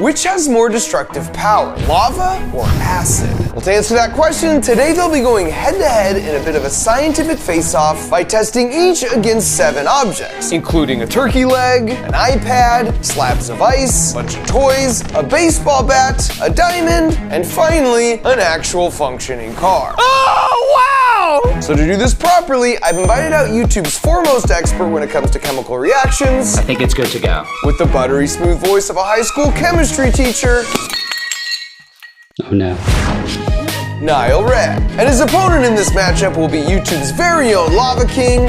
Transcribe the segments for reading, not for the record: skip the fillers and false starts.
Which has more destructive power, lava or acid? Well, to answer that question, today they'll be going head-to-head in a bit of a scientific face-off by testing each against 7 objects, including a turkey leg, an iPad, slabs of ice, a bunch of toys, a baseball bat, a diamond, and finally, an actual functioning car. Oh, wow! So to do this properly, I've invited out YouTube's foremost expert when it comes to chemical reactions. I think it's good to go. With the buttery smooth voice of a high school chemistry teacher. Oh no. Niall Red. And his opponent in this matchup will be YouTube's very own Lava King.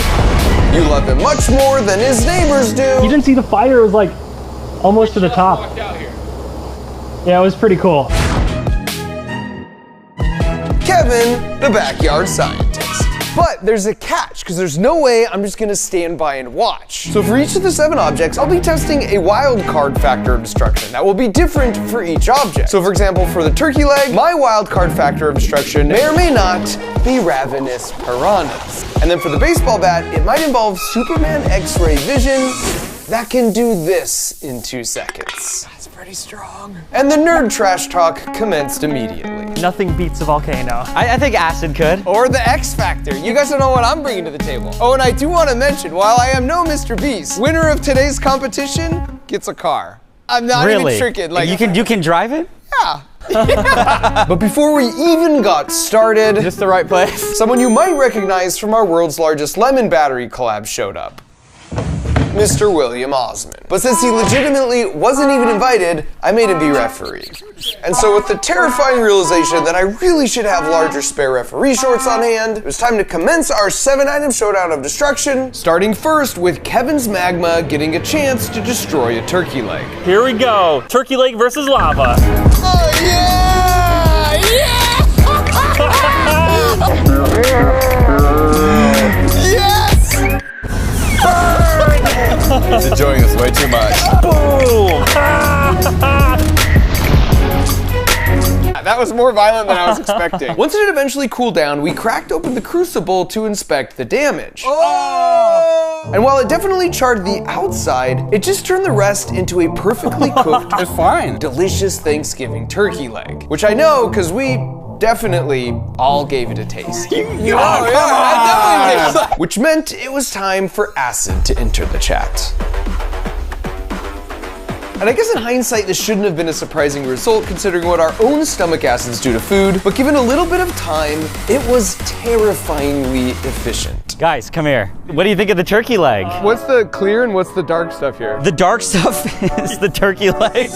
You love him much more than his neighbors do. You didn't see the fire, it was like almost to the top. Yeah, it was pretty cool. Kevin, the backyard scientist. But there's a catch, because there's no way I'm just gonna stand by and watch. So for each of the 7 objects, I'll be testing a wild card factor of destruction that will be different for each object. So for example, for the turkey leg, my wild card factor of destruction may or may not be ravenous piranhas. And then for the baseball bat, it might involve Superman X-ray vision that can do this in 2 seconds. That's pretty strong. And the nerd trash talk commenced immediately. Nothing beats a volcano. I think acid could. Or the X Factor. You guys don't know what I'm bringing to the table. Oh, and I do want to mention, while I am no Mr. Beast, winner of today's competition gets a car. I'm not even tricking. Like, you can drive it? Yeah. But before we even got started, Just the right place. someone you might recognize from our world's largest lemon battery collab showed up. Mr. William Osman. But since he legitimately wasn't even invited, I made him be referee. And so with the terrifying realization that I really should have larger spare referee shorts on hand, it was time to commence our 7-item showdown of destruction, starting first with Kevin's magma getting a chance to destroy a turkey leg. Here we go. Turkey leg versus lava. Oh yeah! Yes! He's enjoying this way too much. Boom! That was more violent than I was expecting. Once it had eventually cooled down, we cracked open the crucible to inspect the damage. Oh! And while it definitely charred the outside, it just turned the rest into a perfectly cooked, It's fine. delicious Thanksgiving turkey leg. Which I know, because we definitely all gave it a taste. I definitely did. Which meant it was time for acid to enter the chat. And I guess in hindsight, this shouldn't have been a surprising result considering what our own stomach acids do to food, but given a little bit of time, it was terrifyingly efficient. Guys, come here. What do you think of the turkey leg? What's the clear and what's the dark stuff here? The dark stuff is the turkey leg.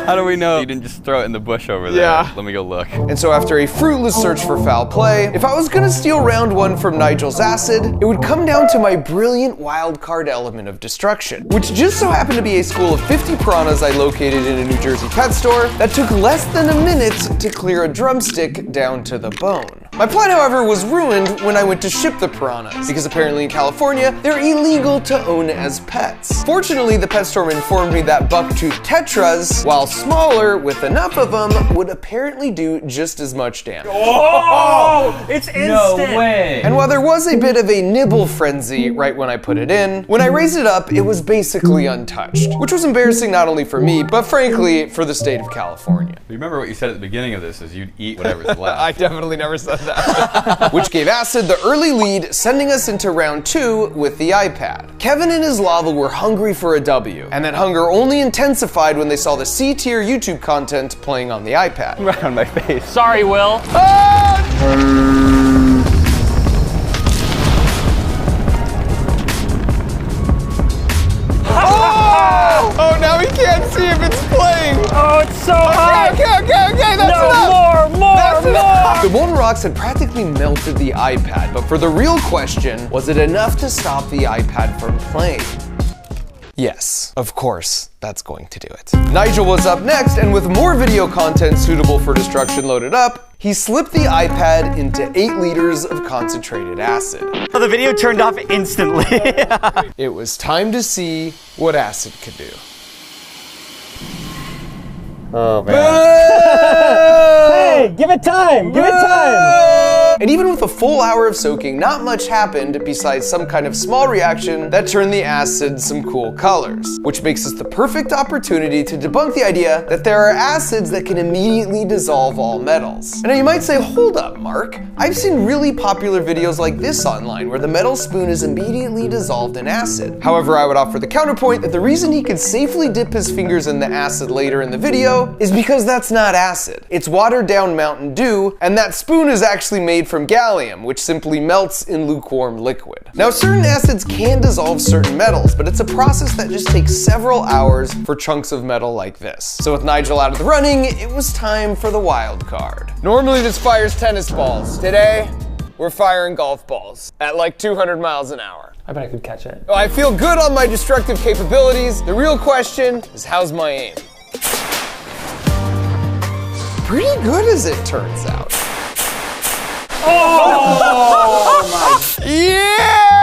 How do we know you didn't just throw it in the bush over there? Yeah. Let me go look. And so after a fruitless search for foul play, if I was gonna steal round 1 from Nigel's acid, it would come down to my brilliant wild card element of destruction, which just so happened to be a school of 50 piranhas I located in a New Jersey pet store that took less than a minute to clear a drumstick down to the bone. My plan, however, was ruined when I went to ship the piranhas, because apparently in California, they're illegal to own as pets. Fortunately, the pet store informed me that bucktooth tetras, while smaller with enough of them, would apparently do just as much damage. Oh! It's instant! No way. And while there was a bit of a nibble frenzy right when I put it in, when I raised it up, it was basically untouched, which was embarrassing not only for me, but frankly, for the state of California. Remember what you said at the beginning of this is you'd eat whatever's left. I definitely never said that. Which gave Acid the early lead, sending us into round 2 with the iPad. Kevin and his lava were hungry for a W, and that hunger only intensified when they saw the C-tier YouTube content playing on the iPad. Right on my face. Sorry, Will. Oh, now he can't see if it's playing. Oh, it's so hot. Okay, that's enough. More. The molten rocks had practically melted the iPad, but for the real question, was it enough to stop the iPad from playing? Yes, of course, that's going to do it. Nigel was up next, and with more video content suitable for destruction loaded up, he slipped the iPad into 8 liters of concentrated acid. Oh, the video turned off instantly. It was time to see what acid could do. Oh, man. Hey, give it time. Give it time. And even with a full hour of soaking, not much happened besides some kind of small reaction that turned the acid some cool colors, which makes this the perfect opportunity to debunk the idea that there are acids that can immediately dissolve all metals. And now you might say, hold up, Mark. I've seen really popular videos like this online where the metal spoon is immediately dissolved in acid. However, I would offer the counterpoint that the reason he could safely dip his fingers in the acid later in the video is because that's not acid. It's watered down Mountain Dew, and that spoon is actually made from gallium, which simply melts in lukewarm liquid. Now, certain acids can dissolve certain metals, but it's a process that just takes several hours for chunks of metal like this. So with Nigel out of the running, it was time for the wild card. Normally this fires tennis balls. Today, we're firing golf balls at like 200 miles an hour. I bet I could catch it. I feel good on my destructive capabilities. The real question is, how's my aim? Pretty good as it turns out. Oh my!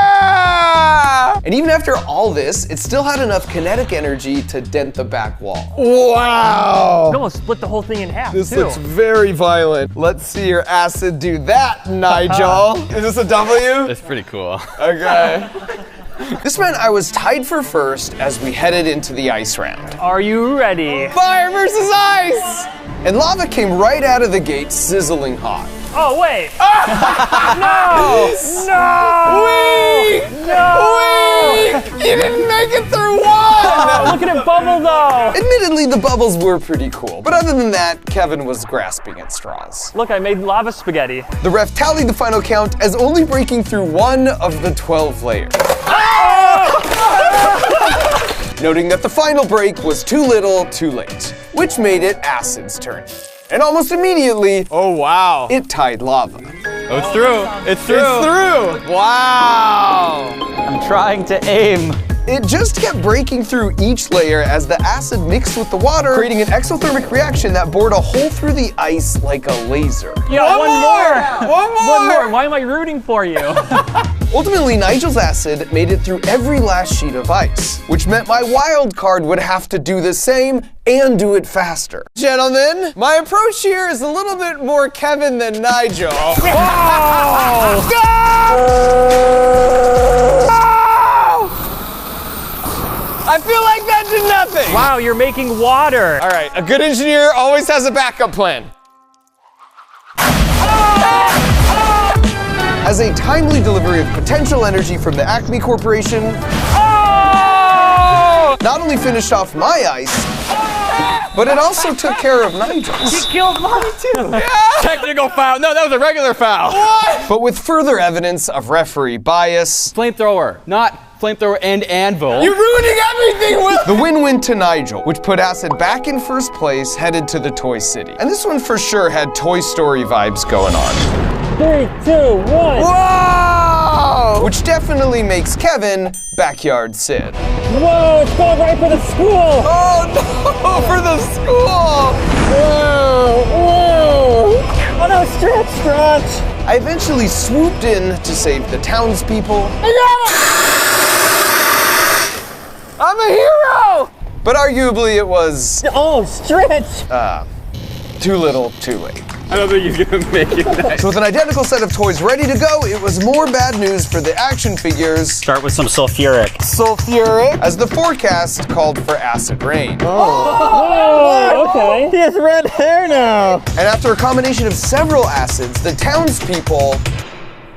Yeah! And even after all this, it still had enough kinetic energy to dent the back wall. Wow! You almost split the whole thing in half, This too. looks very violent. Let's see your acid do that, Nigel. Is this a W? It's pretty cool. Okay. This meant I was tied for first as we headed into the ice round. Are you ready? Fire versus ice! And lava came right out of the gate, sizzling hot. Oh, wait. No! No! Weak! No! Weak! You didn't make it through one! Look at it bubble, though! Admittedly, the bubbles were pretty cool, but other than that, Kevin was grasping at straws. Look, I made lava spaghetti. The ref tallied the final count as only breaking through one of the 12 layers. Noting that the final break was too little, too late, which made it Acid's turn. And almost immediately, Oh, wow. it tied lava. Oh, it's through. It's through. It's through! Wow! I'm trying to aim. It just kept breaking through each layer as the acid mixed with the water, creating an exothermic reaction that bored a hole through the ice like a laser. Yeah, one more! One more! One more! Why am I rooting for you? Ultimately, Nigel's acid made it through every last sheet of ice, which meant my wild card would have to do the same and do it faster. Gentlemen, my approach here is a little bit more Kevin than Nigel. I feel like that did nothing. Wow, you're making water. All right, a good engineer always has a backup plan. As a timely delivery of potential energy from the Acme Corporation, not only finished off my ice, but it also took care of Nigel's. Killed mine too. Technical foul. No, that was a regular foul. But with further evidence of referee bias, Flamethrower, not flamethrower and anvil. you're ruining everything with the win went to Nigel, which put Acid back in first place, headed to the Toy City. And this one for sure had Toy Story vibes going on. 3, 2, 1. Whoa! Which definitely makes Kevin Backyard Sid. Whoa, it's going right for the school. Oh no, for the school! Whoa, whoa! Oh no, stretch. I eventually swooped in to save the townspeople. I'm a hero! But arguably it was Oh, stretch. too little, too late. I don't think you're gonna make it. So with an identical set of toys ready to go, it was more bad news for the action figures. Start with some sulfuric. Sulfuric, as the forecast called for acid rain. Oh, okay. He has red hair now. And after a combination of several acids, the townspeople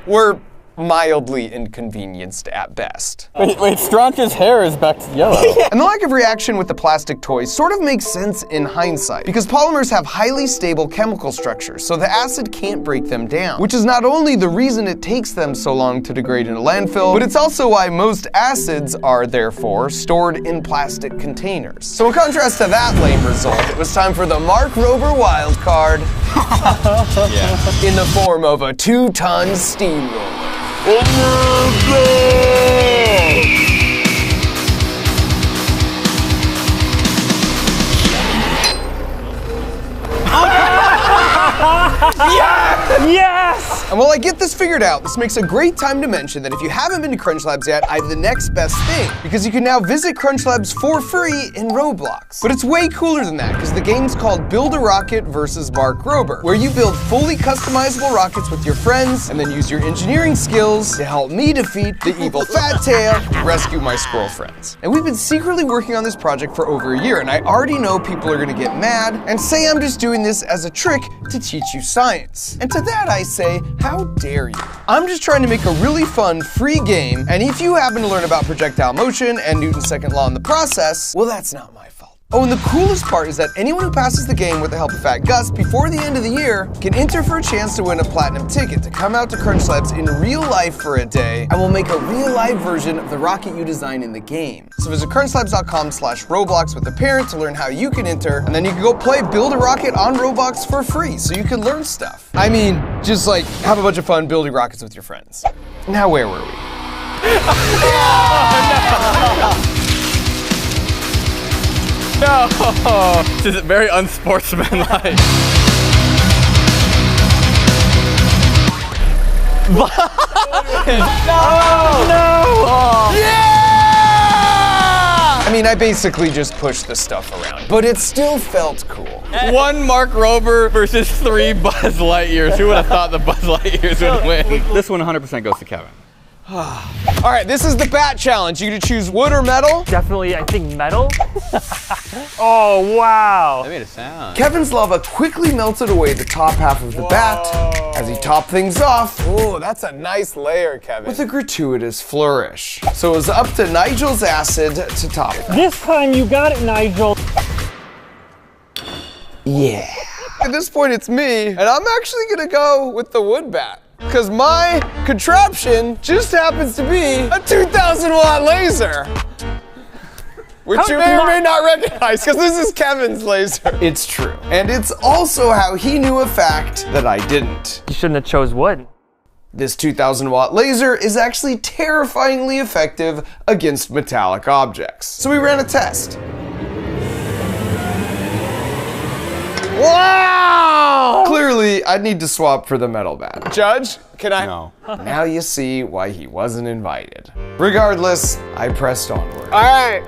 were mildly inconvenienced at best. Wait, Straunch's hair is back to yellow. And the lack of reaction with the plastic toys sort of makes sense in hindsight, because polymers have highly stable chemical structures, so the acid can't break them down, which is not only the reason it takes them so long to degrade in a landfill, but it's also why most acids are, therefore, stored in plastic containers. So in contrast to that lame result, it was time for the Mark Rober wild card in the form of a 2-ton steamroller. Yes! And while I get this figured out, this makes a great time to mention that if you haven't been to Crunch Labs yet, I have the next best thing, because you can now visit Crunch Labs for free in Roblox. But it's way cooler than that, because the game's called Build a Rocket versus Mark Rober, where you build fully customizable rockets with your friends, and then use your engineering skills to help me defeat the evil Fat Tail and rescue my squirrel friends. And we've been secretly working on this project for over a year, and I already know people are gonna get mad and say I'm just doing this as a trick to teach you science. And to that I say, how dare you? I'm just trying to make a really fun, free game, and if you happen to learn about projectile motion and Newton's second law in the process, well, that's not my fault. Oh, and the coolest part is that anyone who passes the game with the help of Fat Gus before the end of the year can enter for a chance to win a platinum ticket to come out to Crunch Labs in real life for a day, and we'll make a real live version of the rocket you design in the game. So visit crunchlabs.com/Roblox with a parent to learn how you can enter, and then you can go play Build a Rocket on Roblox for free so you can learn stuff. I mean, just like have a bunch of fun building rockets with your friends. Now where were we? No! This is very unsportsmanlike. I mean, I basically just pushed the stuff around, but it still felt cool. 1 Mark Rober versus 3 Buzz Lightyears. Who would have thought the Buzz Lightyears would win? This one 100% goes to Kevin. All right, this is the bat challenge. You get to choose wood or metal. Definitely, I think metal. Oh, wow. That made a sound. Kevin's lava quickly melted away the top half of the bat as he topped things off. Oh, that's a nice layer, Kevin. With a gratuitous flourish. So it was up to Nigel's acid to top it. This time you got it, Nigel. Yeah. At this point, it's me, and I'm actually gonna go with the wood bat, because my contraption just happens to be a 2,000-watt laser. Which you may or may not recognize, because this is Kevin's laser. It's true. And it's also how he knew a fact that I didn't. You shouldn't have chose wood. This 2,000-watt laser is actually terrifyingly effective against metallic objects. So we ran a test. Wow! Clearly, I'd need to swap for the metal bat. Judge, can I? No. Now you see why he wasn't invited. Regardless, I pressed onward. All right.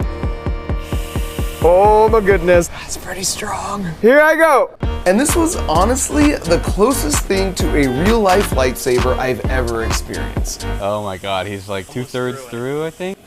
Oh my goodness. That's pretty strong. Here I go. And this was honestly the closest thing to a real-life lightsaber I've ever experienced. Oh my God, he's like 2/3 through, I think.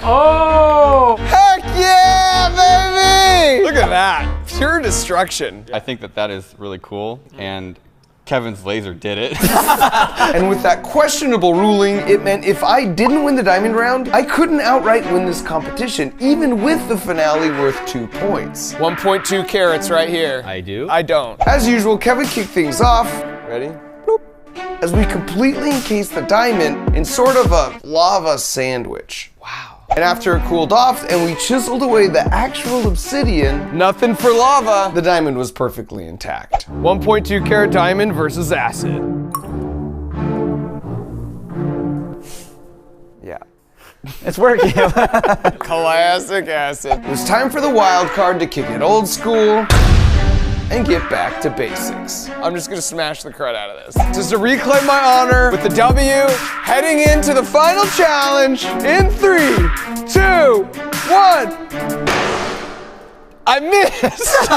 Oh! Heck yeah, baby! Look at that. Pure destruction. I think that is really cool, and Kevin's laser did it. And with that questionable ruling, it meant if I didn't win the diamond round, I couldn't outright win this competition, even with the finale worth 2 points. 1.2 carats right here. I do? I don't. As usual, Kevin kicked things off. Ready? Bloop. As we completely encased the diamond in sort of a lava sandwich. Wow. And after it cooled off and we chiseled away the actual obsidian, nothing for lava, the diamond was perfectly intact. 1.2 carat diamond versus acid. Yeah. It's working. Classic acid. It was time for the wild card to kick it old school and get back to basics. I'm just gonna smash the crud out of this. Just to reclaim my honor with the W, heading into the final challenge in 3, 2, 1. I missed!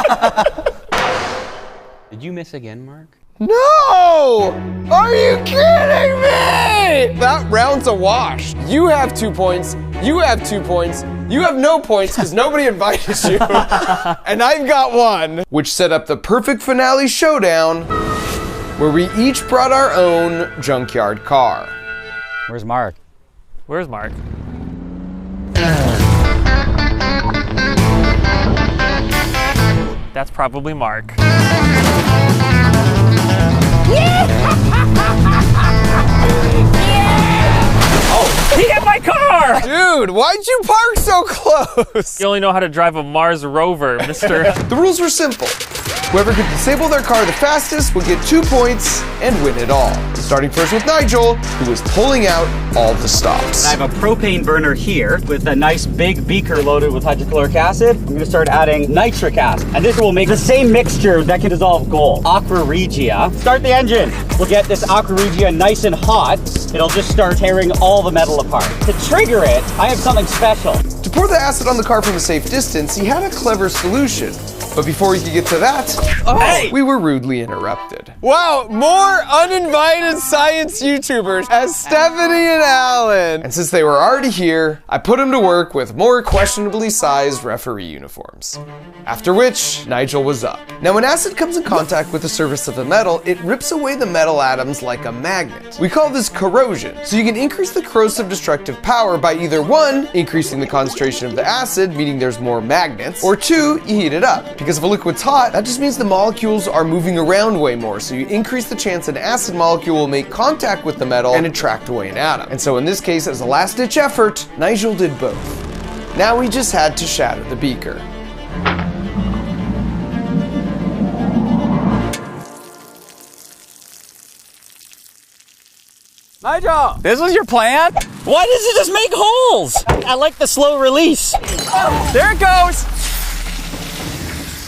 Did you miss again, Mark? No! Are you kidding me? That round's a wash. You have 2 points, you have 2 points, you have no points because nobody invited you, and I've got 1. Which set up the perfect finale showdown where we each brought our own junkyard car. Where's Mark? Where's Mark? That's probably Mark. He hit my car! Dude, why'd you park so close? You only know how to drive a Mars rover, mister. The rules were simple. Whoever could disable their car the fastest would get 2 points and win it all. Starting first with Nigel, who was pulling out all the stops. I have a propane burner here with a nice big beaker loaded with hydrochloric acid. I'm gonna start adding nitric acid. And this will make the same mixture that can dissolve gold. Aqua Regia. Start the engine. We'll get this Aqua Regia nice and hot. It'll just start tearing all the metal apart. To trigger it, I have something special. To pour the acid on the car from a safe distance, he had a clever solution. But before he could get to that, we were rudely interrupted. Wow, more uninvited science YouTubers as Stephanie and Alan. And since they were already here, I put them to work with more questionably sized referee uniforms. After which, Nigel was up. Now when acid comes in contact with the surface of the metal, it rips away the metal atoms like a magnet. We call this corrosion. So you can increase the corrosive destructive power by either 1, increasing the concentration of the acid, meaning there's more magnets, or 2, you heat it up. Because if a liquid's hot, that just means the molecules are moving around way more, so you increase the chance an acid molecule will make contact with the metal and attract away an atom. And so in this case, as a last-ditch effort, Nigel did both. Now he just had to shatter the beaker. Nigel, this was your plan? Why does it just make holes? I like the slow release. There it goes.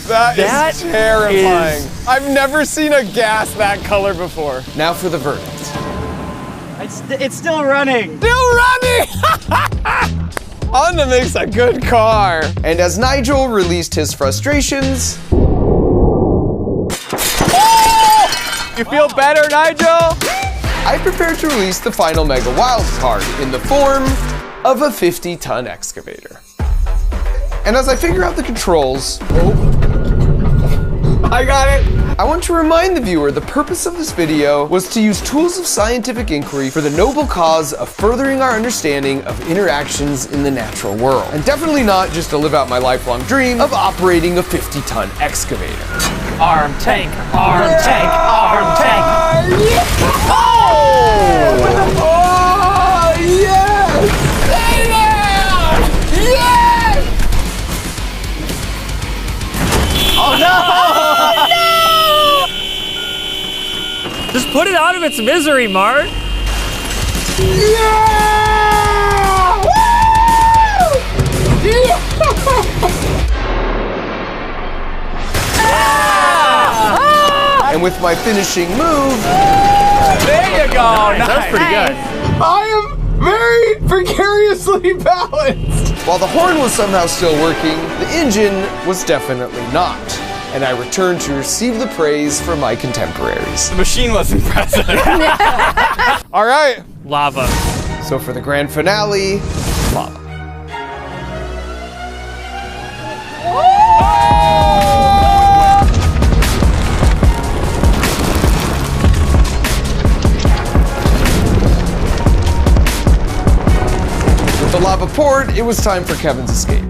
That is terrifying. I've never seen a gas that color before. Now for the verdict. It's still running. Still running! Honda makes a good car. And as Nigel released his frustrations... Oh! You feel better, Nigel? I prepared to release the final Mega Wild card in the form of a 50-ton excavator. And as I figure out the controls... I got it! I want to remind the viewer the purpose of this video was to use tools of scientific inquiry for the noble cause of furthering our understanding of interactions in the natural world. And definitely not just to live out my lifelong dream of operating a 50-ton excavator. Arm tank, arm tank, arm tank. Oh! Oh, yes! Stay there! Yes! Oh no! Just put it out of its misery, Mark. Yeah! Woo! Yeah! And with my finishing move, There you go. Nice. That was pretty good. I am very precariously balanced. While the horn was somehow still working, the engine was definitely not. And I returned to receive the praise from my contemporaries. The machine was impressive. All right. Lava. So for the grand finale, lava. With the lava poured, it was time for Kevin's escape.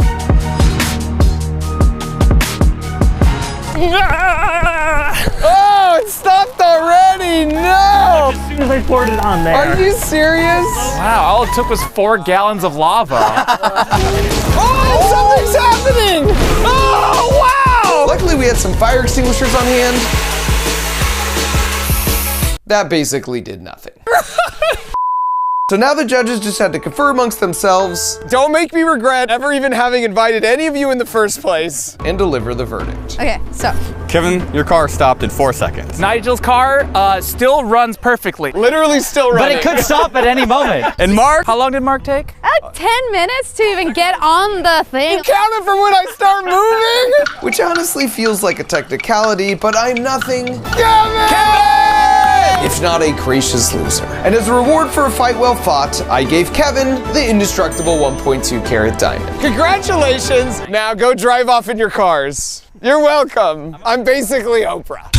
Oh, it stopped already! No! As soon as I poured it on there. Are you serious? Wow, all it took was 4 gallons of lava. Oh, something's happening! Oh, wow! Luckily, we had some fire extinguishers on hand. That basically did nothing. So now the judges just had to confer amongst themselves. Don't make me regret ever even having invited any of you in the first place. And deliver the verdict. Okay, so. Kevin, your car stopped in 4 seconds. Nigel's car still runs perfectly. Literally still But running. it could stop at any moment. And Mark? How long did Mark take? 10 minutes to even get on the thing. Count it from when I start moving? Which honestly feels like a technicality, but I'm nothing. Kevin! If not a gracious loser. And as a reward for a fight well fought, I gave Kevin the indestructible 1.2 carat diamond. Congratulations! Now go drive off in your cars. You're welcome. I'm basically Oprah.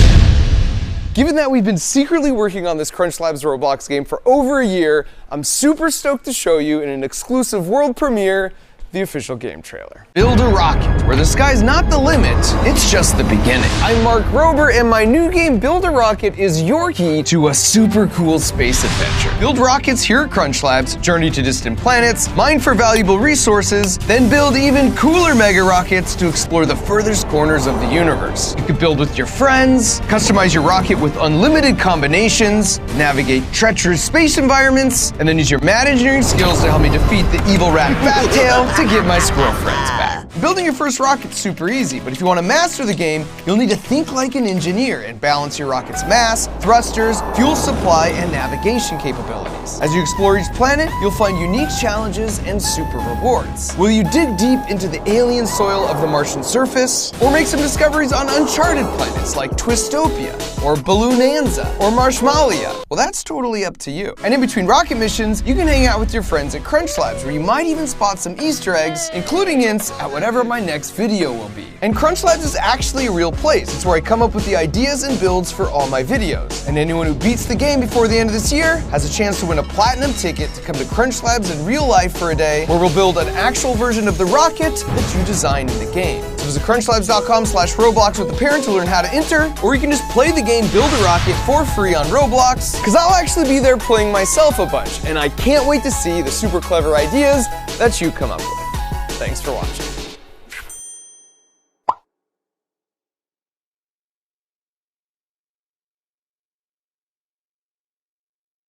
Given that we've been secretly working on this Crunch Labs Roblox game for over a year, I'm super stoked to show you in an exclusive world premiere the official game trailer. Build a rocket, where the sky's not the limit, it's just the beginning. I'm Mark Rober, and my new game Build a Rocket is your key to a super cool space adventure. Build rockets here at Crunch Labs, journey to distant planets, mine for valuable resources, then build even cooler mega rockets to explore the furthest corners of the universe. You can build with your friends, customize your rocket with unlimited combinations, navigate treacherous space environments, and then use your mad engineering skills to help me defeat the evil rat Fattail to get my squirrel friends back. Building your first rocket's super easy, but if you want to master the game, you'll need to think like an engineer and balance your rocket's mass, thrusters, fuel supply, and navigation capabilities. As you explore each planet, you'll find unique challenges and super rewards. Will you dig deep into the alien soil of the Martian surface, or make some discoveries on uncharted planets like Twistopia, or Balloonanza, or Marshmallow? Well, that's totally up to you. And in between rocket missions, you can hang out with your friends at Crunch Labs, where you might even spot some Easter eggs, including hints at whatever my next video will be. And Crunch Labs is actually a real place. It's where I come up with the ideas and builds for all my videos. And anyone who beats the game before the end of this year has a chance to win a platinum ticket to come to Crunch Labs in real life for a day, where we'll build an actual version of the rocket that you designed in the game. So visit crunchlabs.com/Roblox with a parent to learn how to enter, or you can just play the game Build a Rocket for free on Roblox, because I'll actually be there playing myself a bunch, and I can't wait to see the super clever ideas that you come up with. Thanks for watching.